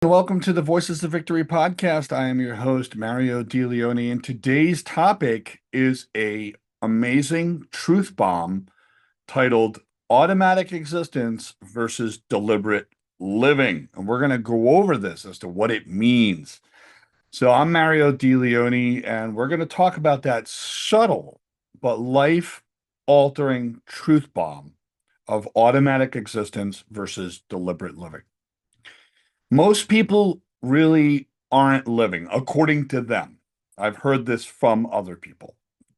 welcome to the Voices of Victory podcast. I am your host, Mario DeLeone, and today's topic is a amazing truth bomb titled Automatic Existence versus Deliberate Living. And we're going to go over this as to what it means. So I'm Mario DeLeone, and we're going to talk about that subtle but life-altering truth bomb of automatic existence versus deliberate living. Most people really aren't living according to them. I've heard this from other people.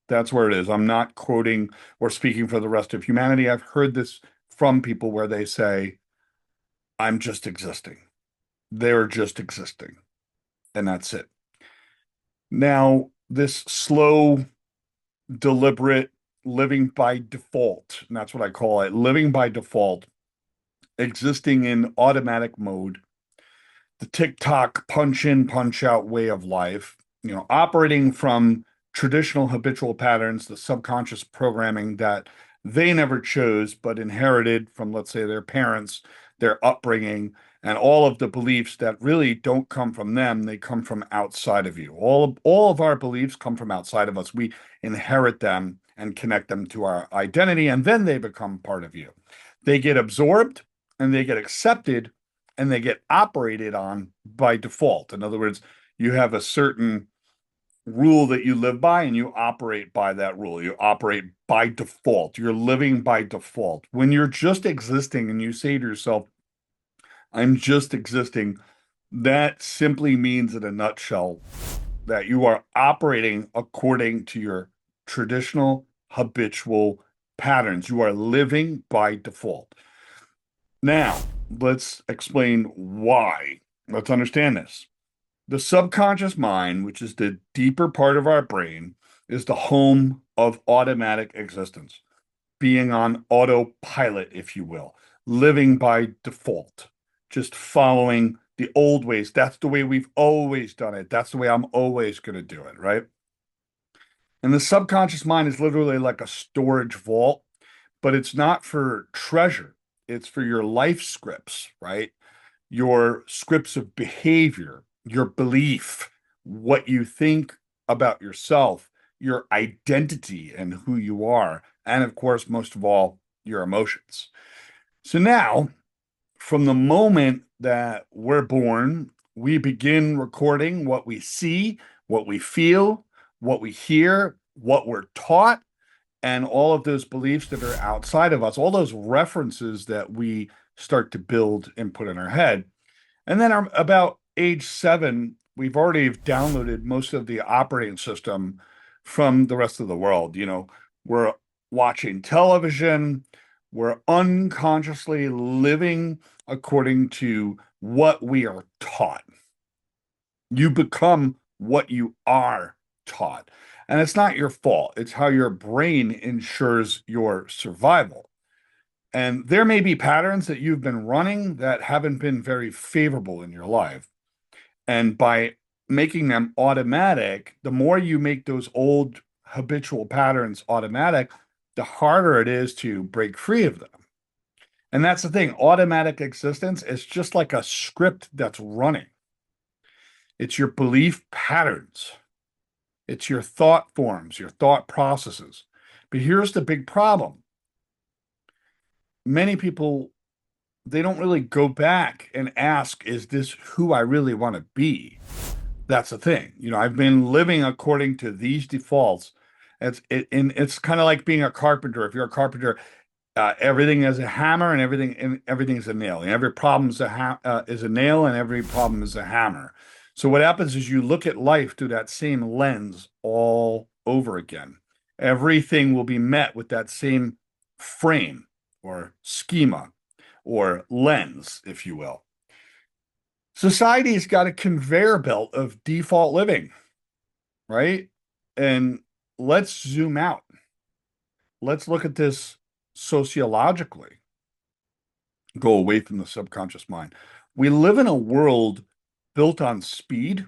That's where it is. I'm not quoting or speaking for the rest of humanity. I've heard this from people where they say, I'm just existing. They're just existing. And that's it. Now, this slow, deliberate living by default, and that's what I call it, living by default, existing in automatic mode, the TikTok punch in, punch out way of life, operating from traditional habitual patterns, the subconscious programming that they never chose, but inherited from, let's say, their parents, their upbringing, and all of the beliefs that really don't come from them. They come from outside of you. All of our beliefs come from outside of us. We inherit them and connect them to our identity, and then they become part of you. They get absorbed and they get accepted and they get operated on by default. In other words, you have a certain rule that you live by and you operate by that rule. You operate by default. You're living by default. When you're just existing and you say to yourself, I'm just existing, that simply means in a nutshell that you are operating according to your traditional habitual patterns. You are living by default. Now, let's explain why. Let's understand this. The subconscious mind, which is the deeper part of our brain, is the home of automatic existence, being on autopilot, if you will, living by default, just following the old ways. That's the way we've always done it. That's the way I'm always going to do it, right? And the subconscious mind is literally like a storage vault, but it's not for treasure. It's for your life scripts, right? Your scripts of behavior, your belief, what you think about yourself, your identity and who you are, and of course, most of all, your emotions. So now, from the moment that we're born, we begin recording what we see, what we feel, what we hear, what we're taught, and all of those beliefs that are outside of us, all those references that we start to build and put in our head. And then about age 7, we've already downloaded most of the operating system from the rest of the world. We're watching television, we're unconsciously living according to what we are taught. You become what you are taught. And it's not your fault. It's how your brain ensures your survival. And there may be patterns that you've been running that haven't been very favorable in your life. And by making them automatic, the more you make those old habitual patterns automatic, the harder it is to break free of them. And that's the thing. Automatic existence is just like a script that's running. It's your belief patterns. It's your thought forms, your thought processes. But here's the big problem. Many people, they don't really go back and ask, is this who I really want to be? That's the thing. I've been living according to these defaults. It's kind of like being a carpenter. If you're a carpenter, everything is a hammer and everything is a nail. And every problem is is a nail and every problem is a hammer. So what happens is you look at life through that same lens all over again. Everything will be met with that same frame or schema or lens, if you will. Society's got a conveyor belt of default living, right? And let's zoom out. Let's look at this sociologically. Go away from the subconscious mind. We live in a world built on speed,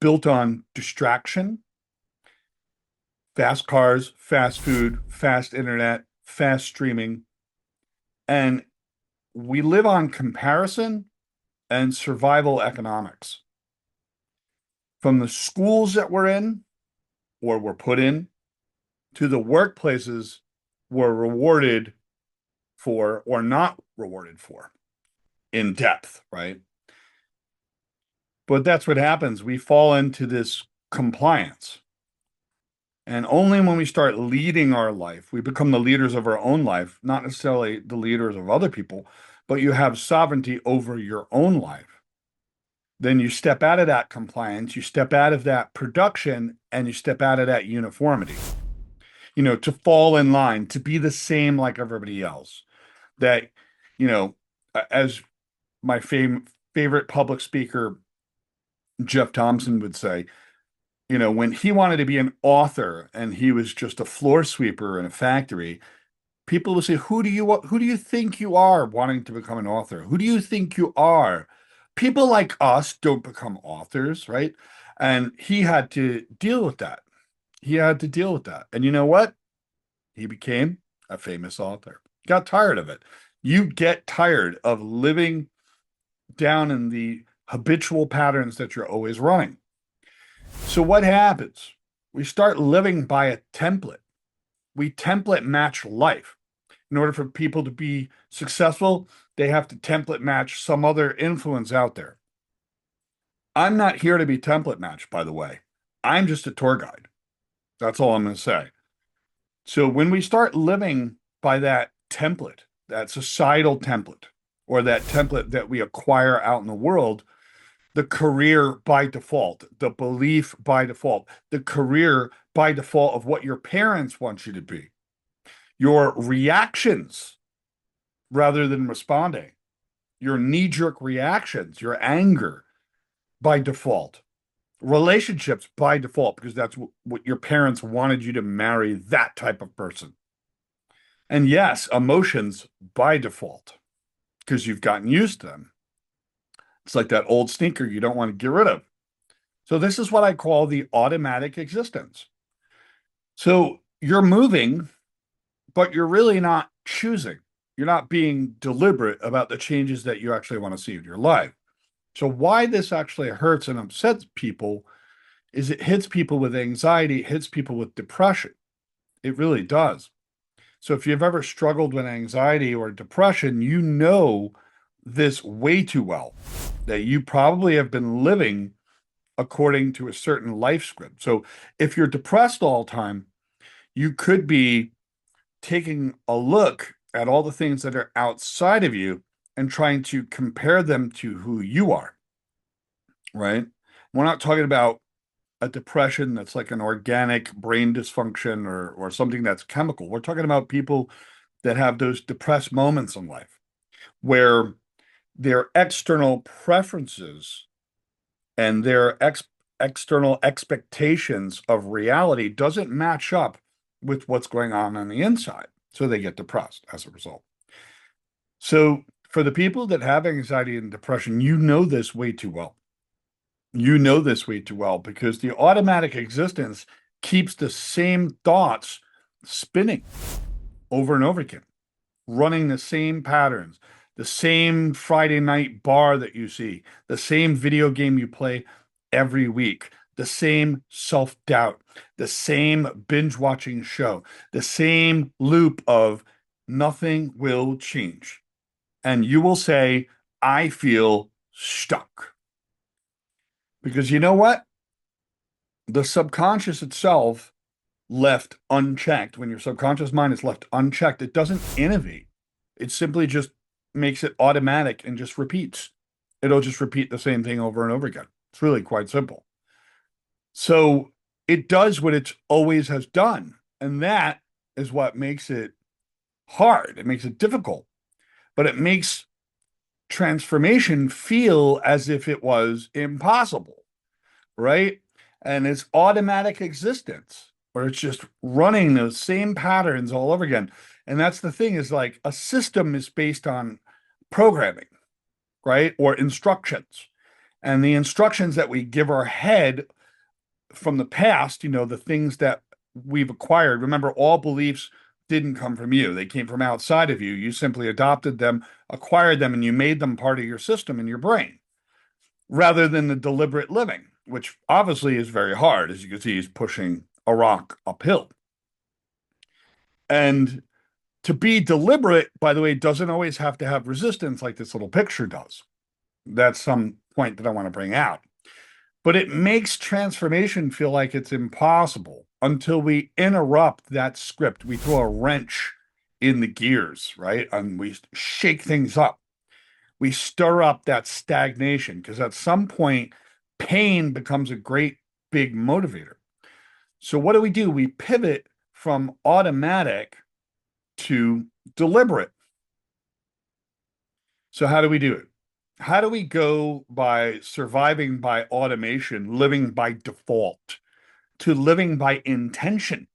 built on distraction, fast cars, fast food, fast internet, fast streaming. And we live on comparison and survival economics. From the schools that we're in or were put in to the workplaces we're rewarded for or not rewarded for in depth, right? But that's what happens. We fall into this compliance. And only when we start leading our life, we become the leaders of our own life, not necessarily the leaders of other people, but you have sovereignty over your own life. Then you step out of that compliance, you step out of that production, and you step out of that uniformity, to fall in line, to be the same like everybody else. That, you know, as my favorite public speaker, Jeff Thompson, would say, when he wanted to be an author and he was just a floor sweeper in a factory, people would say, who do you think you are wanting to become an author? Who do you think you are? People like us don't become authors, right? And he had to deal with that. He had to deal with that. And you know what? He became a famous author. Got tired of it. You get tired of living down in the habitual patterns that you're always running. So what happens? We start living by a template. We template match life. In order for people to be successful, they have to template match some other influence out there. I'm not here to be template matched, by the way. I'm just a tour guide. That's all I'm going to say. So when we start living by that template, that societal template, or that template that we acquire out in the world, the career by default, the belief by default, the career by default of what your parents want you to be, your reactions rather than responding, your knee-jerk reactions, your anger by default, relationships by default, because that's what your parents wanted you to marry, that type of person. And yes, emotions by default, because you've gotten used to them. It's like that old sneaker you don't want to get rid of. So this is what I call the automatic existence. So you're moving, but you're really not choosing. You're not being deliberate about the changes that you actually want to see in your life. So why this actually hurts and upsets people is it hits people with anxiety, it hits people with depression. It really does. So if you've ever struggled with anxiety or depression, you know this way too well, that you probably have been living according to a certain life script. So if you're depressed all the time, you could be taking a look at all the things that are outside of you and trying to compare them to who you are, right? We're not talking about a depression that's like an organic brain dysfunction or something that's chemical. We're talking about people that have those depressed moments in life where their external preferences and their external expectations of reality doesn't match up with what's going on the inside. So they get depressed as a result. So for the people that have anxiety and depression, you know this way too well. You know this way too well because the automatic existence keeps the same thoughts spinning over and over again, running the same patterns, the same Friday night bar that you see, the same video game you play every week, the same self-doubt, the same binge-watching show, the same loop of nothing will change. And you will say, I feel stuck. Because you know what? The subconscious itself left unchecked, when your subconscious mind is left unchecked, it doesn't innovate. It simply just makes it automatic and just repeats. It'll just repeat the same thing over and over again. It's really quite simple. So it does what it always has done. And that is what makes it hard. It makes it difficult, but it makes transformation feel as if it was impossible, right? And it's automatic existence where it's just running those same patterns all over again. And that's the thing is like a system is based on programming, right? Or instructions. And the instructions that we give our head from the past, the things that we've acquired. Remember, all beliefs didn't come from you. They came from outside of you. You simply adopted them, acquired them, and you made them part of your system in your brain, rather than the deliberate living, which obviously is very hard. As you can see, he's pushing a rock uphill. And to be deliberate, by the way, doesn't always have to have resistance like this little picture does. That's some point that I want to bring out. But it makes transformation feel like it's impossible until we interrupt that script. We throw a wrench in the gears, right? And we shake things up. We stir up that stagnation because at some point, pain becomes a great big motivator. So what do? We pivot from automatic to deliberate. So how do we do it? How do we go by surviving by automation, living by default, to living by intention,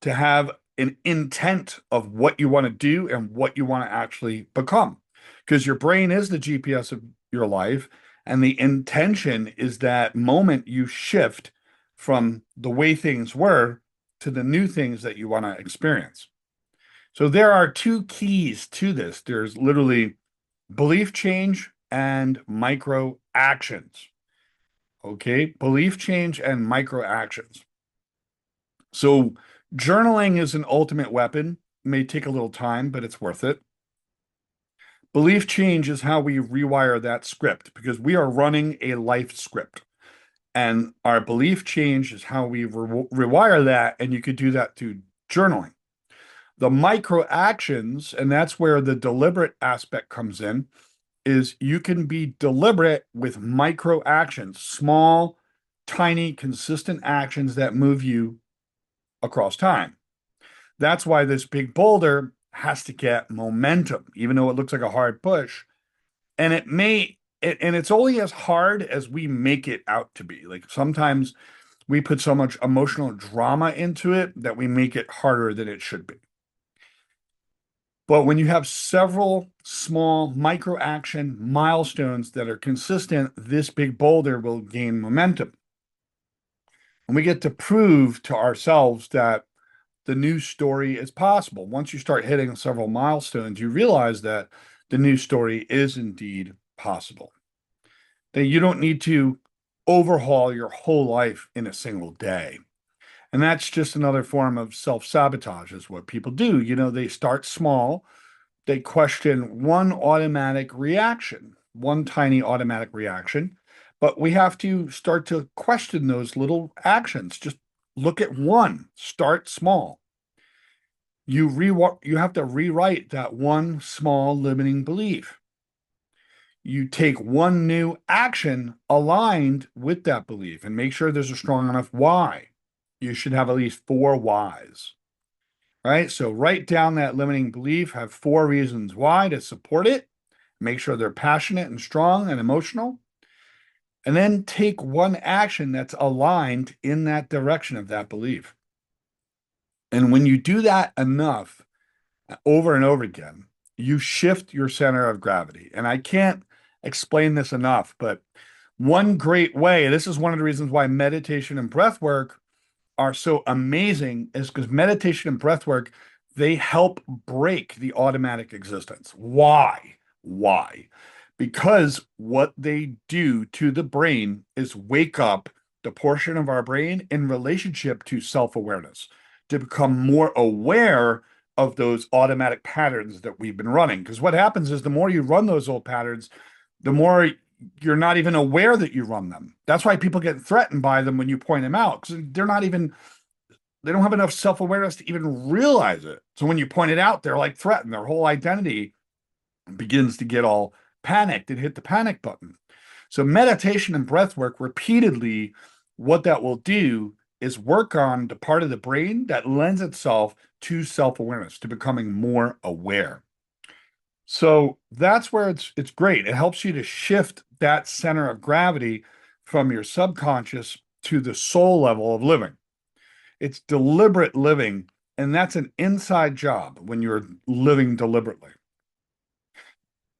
to have an intent of what you want to do and what you want to actually become? Because your brain is the GPS of your life, and the intention is that moment you shift from the way things were to the new things that you want to experience. So there are two keys to this. There's literally belief change and micro actions. Okay, belief change and micro actions. So journaling is an ultimate weapon. It may take a little time, but it's worth it. Belief change is how we rewire that script because we are running a life script. And our belief change is how we rewire that. And you could do that through journaling. The micro actions, and that's where the deliberate aspect comes in, is you can be deliberate with micro actions, small, tiny, consistent actions that move you across time. That's why this big boulder has to get momentum, even though it looks like a hard push. And it's only as hard as we make it out to be. Like sometimes we put so much emotional drama into it that we make it harder than it should be. But when you have several small micro action milestones that are consistent, this big boulder will gain momentum. And we get to prove to ourselves that the new story is possible. Once you start hitting several milestones, you realize that the new story is indeed possible. That you don't need to overhaul your whole life in a single day. And that's just another form of self-sabotage, is what people do. They start small, they question one automatic reaction, one tiny automatic reaction, but we have to start to question those little actions. Just look at one, start small. You have to rewrite that one small limiting belief. You take one new action aligned with that belief and make sure there's a strong enough why. You should have at least 4 whys, right? So write down that limiting belief, have 4 reasons why to support it, make sure they're passionate and strong and emotional, and then take one action that's aligned in that direction of that belief. And when you do that enough, over and over again, you shift your center of gravity. And I can't explain this enough, but one great way, this is one of the reasons why meditation and breath work are so amazing, is because meditation and breath work, they help break the automatic existence. Why? Why? Because what they do to the brain is wake up the portion of our brain in relationship to self-awareness, to become more aware of those automatic patterns that we've been running. Because what happens is the more you run those old patterns, the more you're not even aware that you run them. That's why people get threatened by them when you point them out, because they don't have enough self-awareness to even realize it. So when you point it out, they're like threatened. Their whole identity begins to get all panicked and hit the panic button. So meditation and breath work repeatedly, what that will do is work on the part of the brain that lends itself to self-awareness, to becoming more aware. So that's where it's great. It helps you to shift that center of gravity from your subconscious to the soul level of living. It's deliberate living, and that's an inside job when you're living deliberately.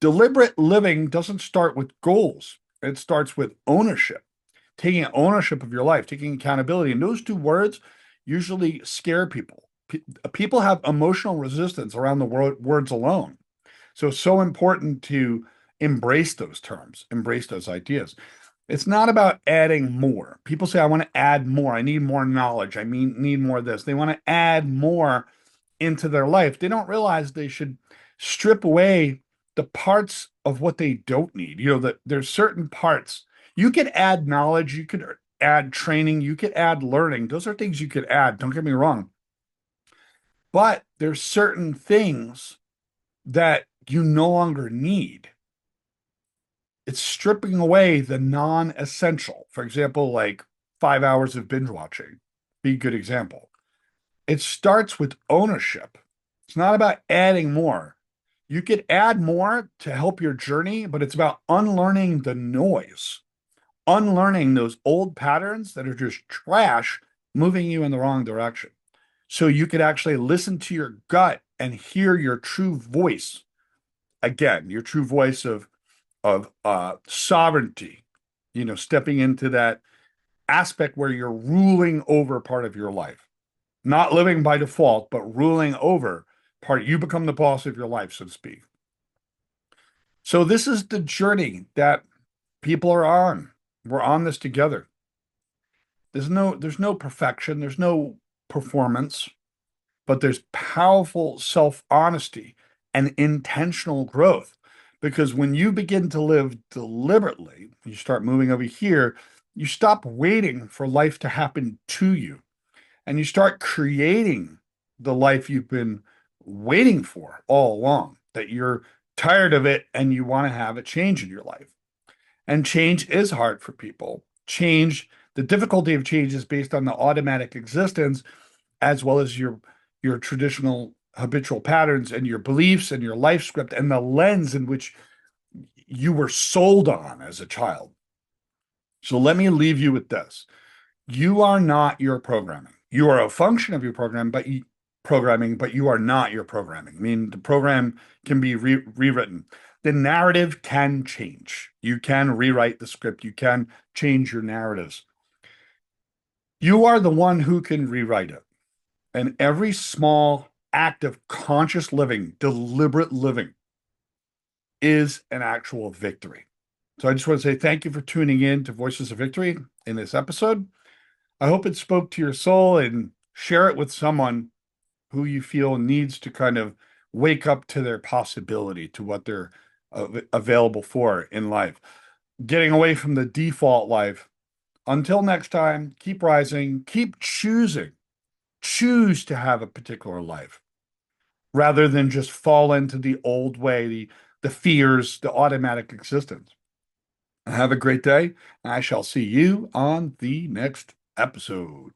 Deliberate living doesn't start with goals. It starts with ownership, taking ownership of your life, taking accountability. And those 2 words usually scare people. People have emotional resistance around the words alone. So it's so important to embrace those terms, embrace those ideas. It's not about adding more. People say, I want to add more. I need more knowledge. Need more of this. They want to add more into their life. They don't realize they should strip away the parts of what they don't need. That there's certain parts. You could add knowledge, you could add training, you could add learning. Those are things you could add. Don't get me wrong. But there's certain things that you no longer need. It's stripping away the non-essential. For example, like 5 hours of binge watching. Be a good example. It starts with ownership. It's not about adding more. You could add more to help your journey, but it's about unlearning the noise, unlearning those old patterns that are just trash, moving you in the wrong direction. So you could actually listen to your gut and hear your true voice. Again, your true voice of sovereignty, stepping into that aspect where you're ruling over part of your life, not living by default, but ruling over part. You become the boss of your life, so to speak. So this is the journey that people are on. We're on this together. There's no perfection, there's no performance, but there's powerful self-honesty and intentional growth. Because when you begin to live deliberately, you start moving over here, you stop waiting for life to happen to you, and you start creating the life you've been waiting for all along, that you're tired of it and you want to have a change in your life. And change is hard for people. The difficulty of change is based on the automatic existence as well as your traditional habitual patterns and your beliefs and your life script and the lens in which you were sold on as a child. So let me leave you with this. You are not your programming. You are a function of your programming, but you are not your programming. I mean, the program can be rewritten. The narrative can change. You can rewrite the script. You can change your narratives. You are the one who can rewrite it. And every small act of conscious living, deliberate living, is an actual victory. So I just want to say thank you for tuning in to Voices of Victory in this episode. I hope it spoke to your soul, and share it with someone who you feel needs to kind of wake up to their possibility, to what they're available for in life. Getting away from the default life. Until next time, keep rising, keep choosing. Choose to have a particular life rather than just fall into the old way, the fears, the automatic existence. Have a great day. I shall see you on the next episode.